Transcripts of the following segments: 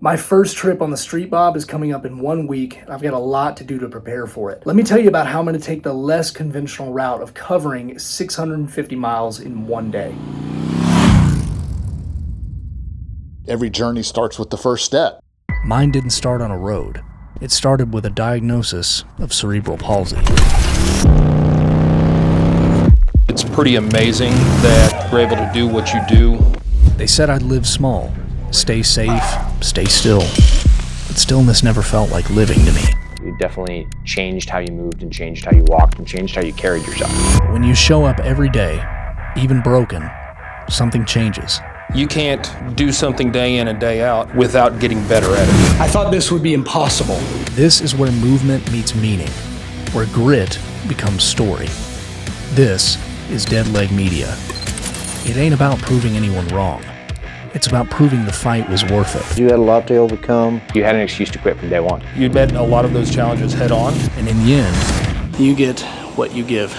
My first trip on the Street Bob is coming up in 1 week, and I've got a lot to do to prepare for it. Let me tell you about how I'm going to take the less conventional route of covering 650 miles in one day. Every journey starts with the first step. Mine didn't start on a road. It started with a diagnosis of cerebral palsy. It's pretty amazing that you're able to do what you do. They said I'd live small, stay safe, stay still. But stillness never felt like living to me. You definitely changed how you moved and changed how you walked and changed how you carried yourself. When you show up every day, even broken, something changes. You can't do something day in and day out without getting better at it. I thought this would be impossible. This is where movement meets meaning, where grit becomes story. This is DEADLEG Media. It ain't about proving anyone wrong. It's about proving the fight was worth it. You had a lot to overcome. You had an excuse to quit from day one. You met a lot of those challenges head on. And in the end, You get what you give.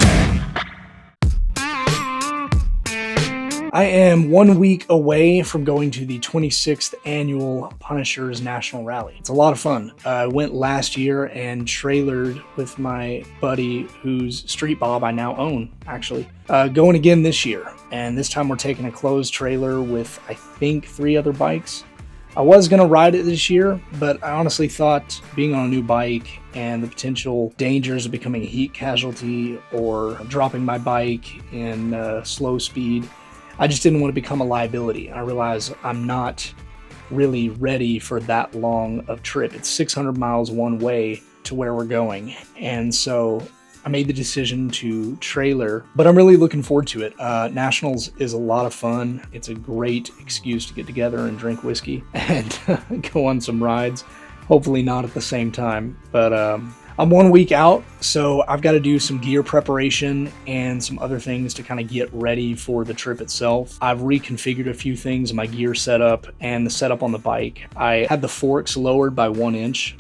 I am 1 week away from going to the 26th annual Punishers National Rally. It's a lot of fun. I went last year and trailered with my buddy whose Street Bob I now own, actually. Going again this year, and this time we're taking a closed trailer with, I think, 3 other bikes. I was going to ride it this year, but I honestly thought being on a new bike and the potential dangers of becoming a heat casualty or dropping my bike in slow speed, I just didn't want to become a liability. I realized I'm not really ready for that long of trip. It's 600 miles one way to where we're going. And so I made the decision to trailer, but I'm really looking forward to it. Nationals is a lot of fun. It's a great excuse to get together and drink whiskey and go on some rides. Hopefully not at the same time, but I'm 1 week out, so I've got to do some gear preparation and some other things to kind of get ready for the trip itself. I've reconfigured a few things in my gear setup and the setup on the bike. I had the forks lowered by 1 inch,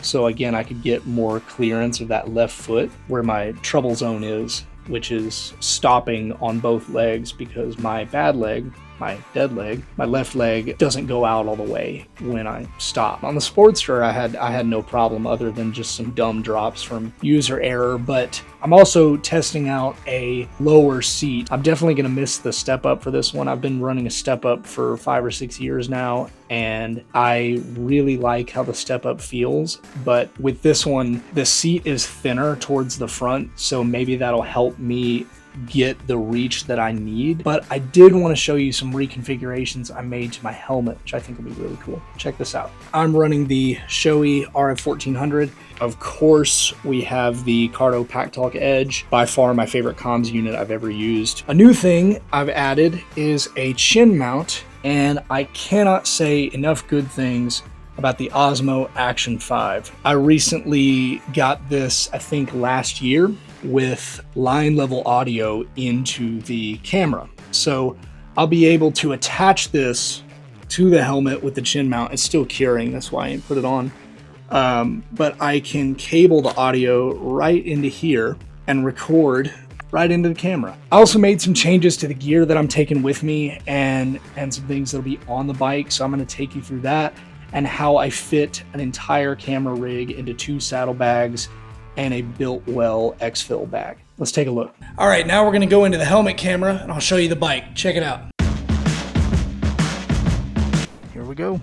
so again, I could get more clearance of that left foot where my trouble zone is, which is stopping on both legs because my bad leg, my dead leg, my left leg doesn't go out all the way when I stop. On the Sportster, I had no problem other than just some dumb drops from user error, but I'm also testing out a lower seat. I'm definitely going to miss the step up for this one. I've been running a step up for 5 or 6 years now, and I really like how the step up feels, but with this one, the seat is thinner towards the front, so maybe that'll help me get the reach that I need. But I did want to show you some reconfigurations I made to my helmet, which I think will be really cool. Check this out. I'm running the Shoei RF1400. Of course, we have the Cardo Pack Talk Edge, by far my favorite comms unit I've ever used. A new thing I've added is a chin mount, and I cannot say enough good things about the Osmo Action 5. I recently got this, I think last year, with line level audio into the camera. So I'll be able to attach this to the helmet with the chin mount. It's still curing, that's why I didn't put it on. But I can cable the audio right into here and record right into the camera. I also made some changes to the gear that I'm taking with me and some things that'll be on the bike. So I'm going to take you through that and how I fit an entire camera rig into 2 saddlebags and a Built-Well X-Fill bag. Let's take a look. All right, now we're gonna go into the helmet camera and I'll show you the bike. Check it out. Here we go.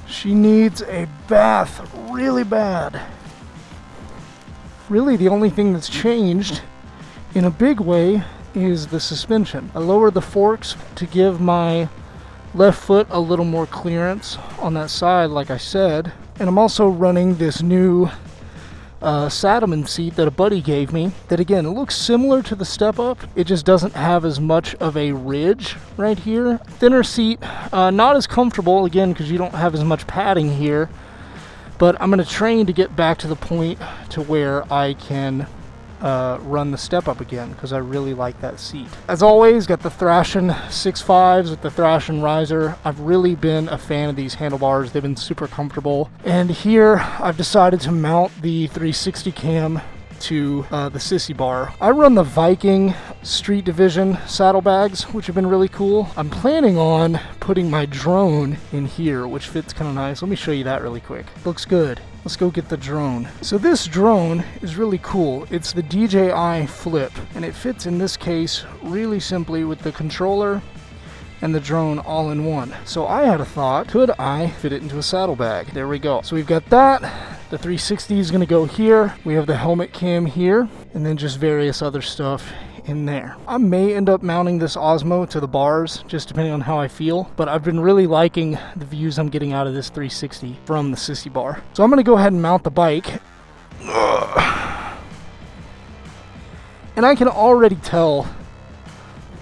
She needs a bath really bad. Really, the only thing that's changed in a big way is the suspension. I lowered the forks to give my left foot a little more clearance on that side, like I said. And I'm also running this new Saddleman seat that a buddy gave me that, again, it looks similar to the step up. It just doesn't have as much of a ridge right here. Thinner seat, not as comfortable, again, because you don't have as much padding here. But I'm going to train to get back to the point to where I can run the step up again, because I really like that seat. As always, got the Thrashin 6.5s with the Thrashin riser. I've really been a fan of these handlebars. They've been super comfortable. And here I've decided to mount the 360 cam to the Sissy bar. I run the Viking Street Division saddlebags, which have been really cool. I'm planning on putting my drone in here, which fits kind of nice. Let me show you that really quick. Looks good. Let's go get the drone. So this drone is really cool. It's the DJI Flip, and it fits in this case really simply with the controller and the drone all in one. So I had a thought, could I fit it into a saddlebag? There we go. So we've got that. The 360 is gonna go here. We have the helmet cam here, and then just various other stuff in there. I may end up mounting this Osmo to the bars, just depending on how I feel, but I've been really liking the views I'm getting out of this 360 from the Sissy bar. So I'm gonna go ahead and mount the bike. And I can already tell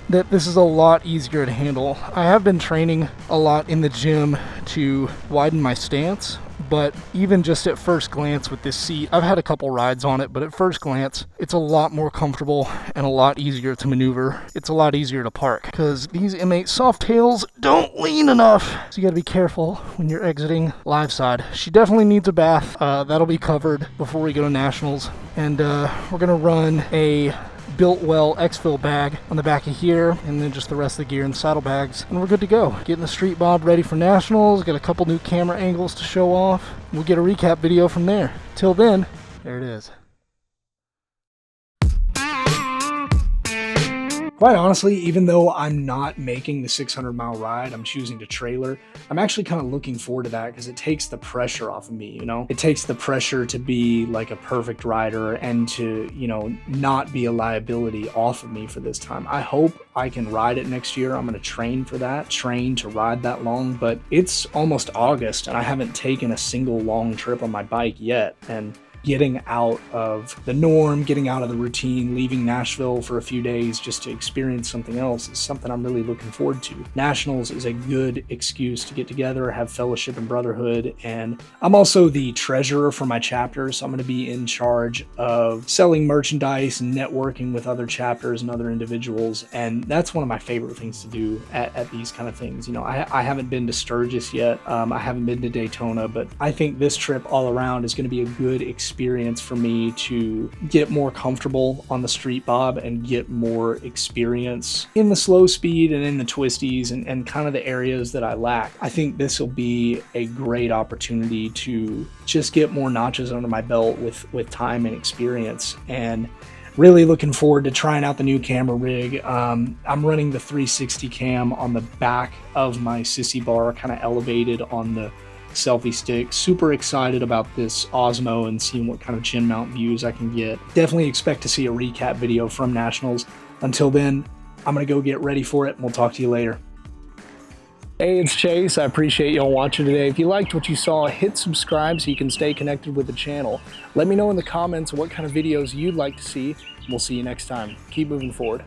that this is a lot easier to handle. I have been training a lot in the gym to widen my stance, but even just at first glance with this seat, I've had a couple rides on it, but at first glance, it's a lot more comfortable and a lot easier to maneuver. It's a lot easier to park because these M8 Softails don't lean enough. So you gotta be careful when you're exiting live side. She definitely needs a bath. That'll be covered before we go to nationals. And we're gonna run a Built-Well exfil bag on the back of here, and then just the rest of the gear and saddlebags, and we're good to go. Getting the Street Bob ready for nationals, got a couple new camera angles to show off. We'll get a recap video from there. Till then, there it is. Quite honestly, even though I'm not making the 600-mile ride, I'm choosing to trailer, I'm actually kind of looking forward to that because it takes the pressure off of me, you know? It takes the pressure to be like a perfect rider and to, you know, not be a liability off of me for this time. I hope I can ride it next year. I'm going to train for that, train to ride that long, but it's almost August and I haven't taken a single long trip on my bike yet. And getting out of the norm, getting out of the routine, leaving Nashville for a few days just to experience something else is something I'm really looking forward to. Nationals is a good excuse to get together, have fellowship and brotherhood, and I'm also the treasurer for my chapter, so I'm going to be in charge of selling merchandise and networking with other chapters and other individuals, and that's one of my favorite things to do at these kind of things. You know, I haven't been to Sturgis yet, I haven't been to Daytona, but I think this trip all around is going to be a good experience for me to get more comfortable on the Street Bob and get more experience in the slow speed and in the twisties and kind of the areas that I lack. I think this will be a great opportunity to just get more notches under my belt with time and experience, and really looking forward to trying out the new camera rig. I'm running the 360 cam on the back of my Sissy bar, kind of elevated on the selfie stick. Super excited about this Osmo and seeing what kind of chin mount views I can get. Definitely expect to see a recap video from nationals. Until then, I'm gonna go get ready for it and we'll talk to you later. Hey, it's Chase. I appreciate y'all watching today. If you liked what you saw, hit subscribe so you can stay connected with the channel. Let me know in the comments what kind of videos you'd like to see. We'll see you next time. Keep moving forward.